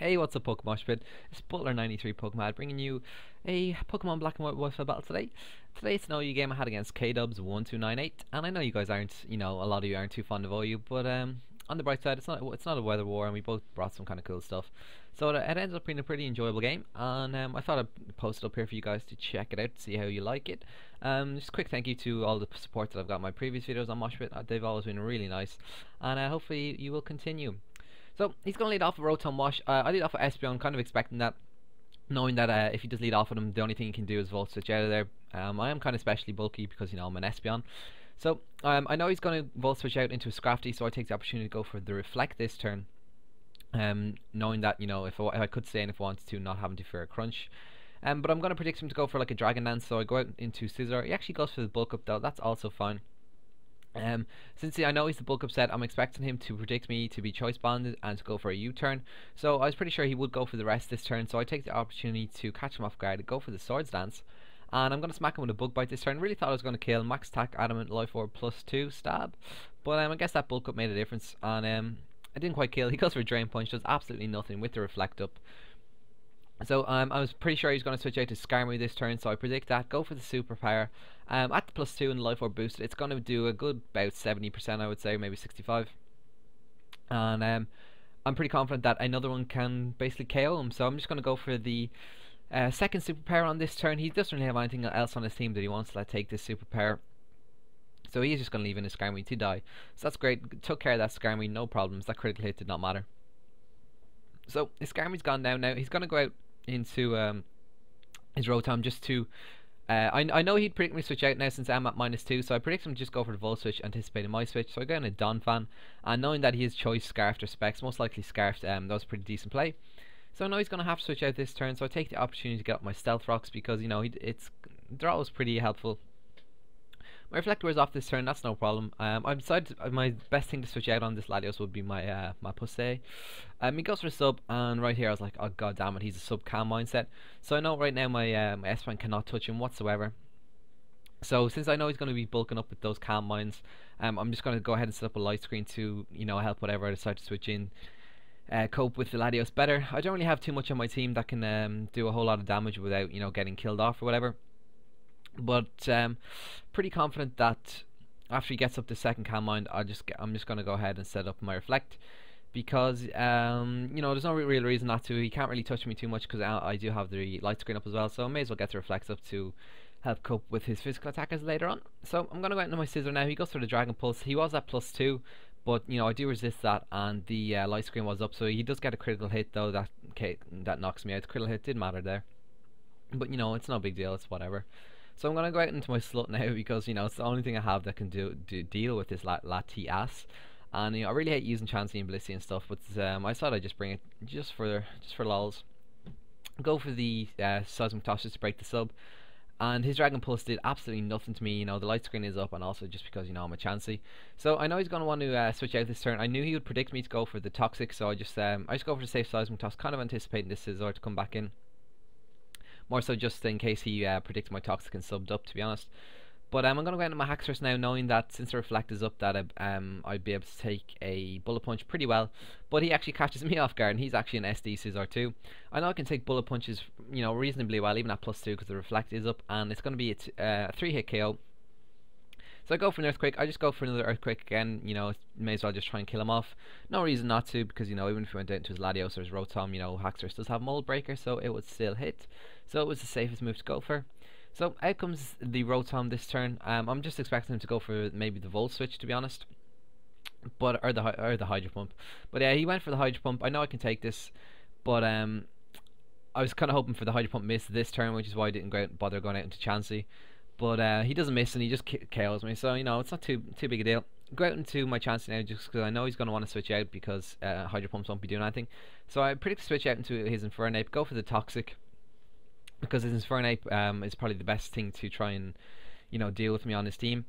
Hey, what's up, PokeMoshPit? It's Butler93Pokemad bringing you a Pokemon Black and White Wi-Fi battle today. Today it's an OU game I had against kdubz1298, and I know you guys aren't, a lot of you aren't too fond of OU, but on the bright side, it's not a weather war, and we both brought some kind of cool stuff. So it ended up being a pretty enjoyable game, and I thought I'd post it up here for you guys to check it out, see how you like it. Just a quick thank you to all the support that I've got in my previous videos on MoshPit. They've always been really nice, and hopefully you will continue. So he's going to lead off with Rotom Mosh. I lead off with Espeon, kind of expecting that, knowing that if he does lead off with him, the only thing he can do is Volt Switch out of there. I am kind of specially bulky because, I'm an Espeon. So I know he's going to Volt Switch out into a Scrafty, so I take the opportunity to go for the Reflect this turn. Knowing that, if I could stay in if I wanted to, not having to fear a Crunch. But I'm going to predict him to go for like a Dragon Dance, so I go out into Scizor. He actually goes for the Bulk Up though, that's also fine. Since I know he's the bulk up set, I'm expecting him to predict me to be choice bonded and to go for a U-turn. So I was pretty sure he would go for the rest this turn, so I take the opportunity to catch him off guard, go for the Swords Dance, and I'm going to smack him with a Bug Bite this turn. Really thought I was going to kill, max attack, adamant, life orb, +2, stab, but I guess that bulk up made a difference, and I didn't quite kill. He goes for a Drain Punch, does absolutely nothing with the Reflect Up. So I was pretty sure he's going to switch out to Skarmory this turn, so I predict that. Go for the Superpower. At the +2 and the Life Orb boosted, it's going to do a good about 70%, I would say, maybe 65. And I'm pretty confident that another one can basically KO him, so I'm just going to go for the second Superpower on this turn. He doesn't really have anything else on his team that he wants to take this Superpower. So he is just going to leave in his Skarmory to die. So that's great. Took care of that Skarmory, no problems. That critical hit did not matter. So his Skarmory's gone down now. He's going to go out into his Rotom just to I know he'd predict me switch out now since I'm at -2, so I predict him to just go for the Volt Switch, anticipating my switch. So I go in a Donphan, and knowing that he has choice Scarfed or Specs, most likely Scarfed, that was a pretty decent play. So I know he's going to have to switch out this turn, so I take the opportunity to get up my Stealth Rocks because they're always pretty helpful. My Reflector wears off this turn, that's no problem. I decided my best thing to switch out on this Latios would be my my Pussy. He goes for a sub, and right here I was like, oh god damn it, he's a sub Calm mindset. So I know right now my my Espeon cannot touch him whatsoever. So since I know he's going to be bulking up with those Calm Minds, I'm just going to go ahead and set up a light screen to help whatever I decide to switch in. Cope with the Latios better. I don't really have too much on my team that can do a whole lot of damage without getting killed off or whatever. But pretty confident that after he gets up the second Calm Mind, I'm just going to go ahead and set up my Reflect, because there's no real reason not to. He can't really touch me too much because I do have the light screen up as well, so I may as well get the Reflect up to help cope with his physical attackers later on. So I'm going to go out into my Scizor now. He goes for the Dragon Pulse. He was at +2, but I do resist that, and the light screen was up, so he does get a critical hit though. That knocks me out. The critical hit did matter there, but it's no big deal. It's whatever. So I'm going to go out into my Slut now because, it's the only thing I have that can deal with this Latias. And, I really hate using Chansey and Blissey and stuff, but I thought I'd just bring it just for lols. Go for the Seismic Toss just to break the sub. And his Dragon Pulse did absolutely nothing to me. The light screen is up, and also just because, I'm a Chansey. So I know he's going to want to switch out this turn. I knew he would predict me to go for the Toxic, so I just go for the safe Seismic Toss, kind of anticipating this Scizor to come back in. More so just in case he predicted my Toxic and subbed up, to be honest. But I'm going to go into my Haxorus now, knowing that since the Reflect is up, that I'd be able to take a Bullet Punch pretty well. But he actually catches me off guard, and he's actually an SD Scizor too. I know I can take Bullet Punches, reasonably well, even at +2, because the Reflect is up, and it's going to be a 3-hit KO. So I go for an Earthquake. I just go for another Earthquake again. May as well just try and kill him off. No reason not to, because even if we went down to his Latios or his Rotom, Haxorus does have Mold Breaker, so it would still hit. So it was the safest move to go for. So out comes the Rotom this turn. I'm just expecting him to go for maybe the Volt Switch, to be honest, or the Hydro Pump. But yeah, he went for the Hydro Pump. I know I can take this, but I was kind of hoping for the Hydro Pump miss this turn, which is why I didn't bother going out into Chansey. But he doesn't miss, and he just KOs me, so it's not too big a deal. Go out into my Chansey now, just because I know he's going to want to switch out, because Hydro Pumps won't be doing anything. So I predict to switch out into his Infernape, go for the Toxic, because his Infernape is probably the best thing to try and deal with me on his team.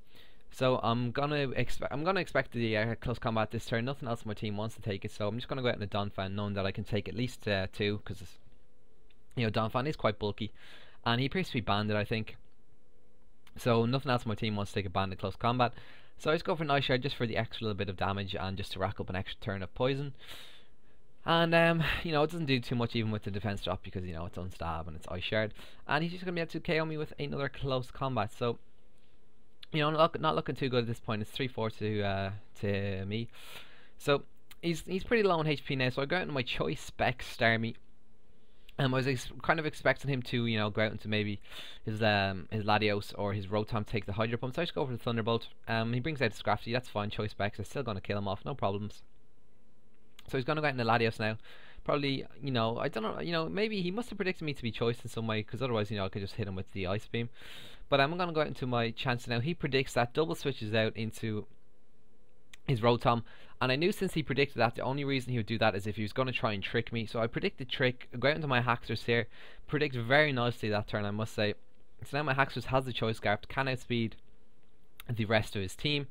So I'm gonna expect the close combat this turn. Nothing else on my team wants to take it, so I'm just gonna go out in a Donphan, knowing that I can take at least 2, because Donphan is quite bulky, and he appears to be banded, I think. So nothing else on my team wants to take a banded close combat. So I just go for Night Shard just for the extra little bit of damage and just to rack up an extra turn of poison. And you know, it doesn't do too much even with the defense drop because you know it's unstab and it's ice shard, and he's just gonna be able to KO me with another close combat. So you know, not looking too good at this point. It's 3-4 to me. So he's pretty low on HP now. So I go out into my choice spec Starmie. I was kind of expecting him to, you know, go out into maybe his Latios or his Rotom to take the Hydro Pump. So I just go for the Thunderbolt. He brings out Scrafty. That's fine. Choice specs. I'm still going to kill him off. No problems. So he's going to go out into Latios now. Probably, you know, I don't know, you know, maybe he must have predicted me to be choice in some way, because otherwise, you know, I could just hit him with the Ice Beam. But I'm going to go out into my chance now. He predicts that double switches out into his Rotom, and I knew since he predicted that, the only reason he would do that is if he was going to try and trick me. So I predicted trick, go out into my Haxorus here, predict very nicely that turn, I must say. So now my Haxorus has the choice scarf, can outspeed the rest of his team.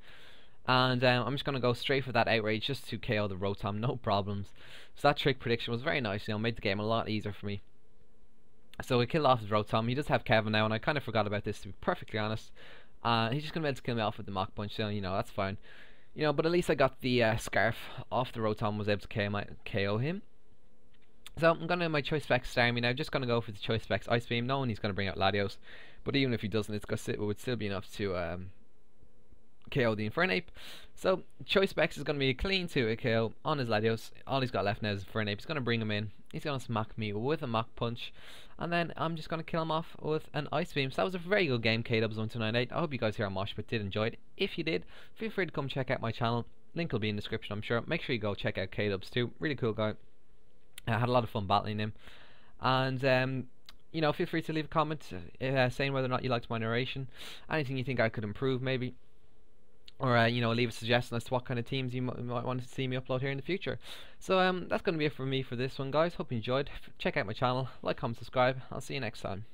And I'm just going to go straight for that outrage just to KO the Rotom, no problems. So that trick prediction was very nice, you know, made the game a lot easier for me. So we killed off his Rotom. He does have Kevin now, and I kind of forgot about this, to be perfectly honest. He's just going to be able to kill me off with the Mach Punch, so, you know, that's fine. You know, but at least I got the scarf off the Rotom, was able to KO him. So I'm going to my choice specs Starmie now, just going to go for the choice specs Ice Beam, knowing he's going to bring out Latios. But even if he doesn't, it would still be enough to KO the Infernape. So choice specs is going to be a clean 2 KO on his Latios. All he's got left now is Infernape. He's going to bring him in. He's going to smack me with a Mach Punch, and then I'm just going to kill him off with an Ice Beam. So that was a very good game, kdubz1298. I hope you guys here on MoshPit did enjoy it. If you did, feel free to come check out my channel. Link will be in the description, I'm sure. Make sure you go check out kdubz too. Really cool guy. I had a lot of fun battling him. And you know, feel free to leave a comment saying whether or not you liked my narration, anything you think I could improve maybe, or you know, leave a suggestion as to what kind of teams you might want to see me upload here in the future. So that's going to be it for me for this one, guys. Hope you enjoyed. Check out my channel, like, comment, subscribe. I'll see you next time.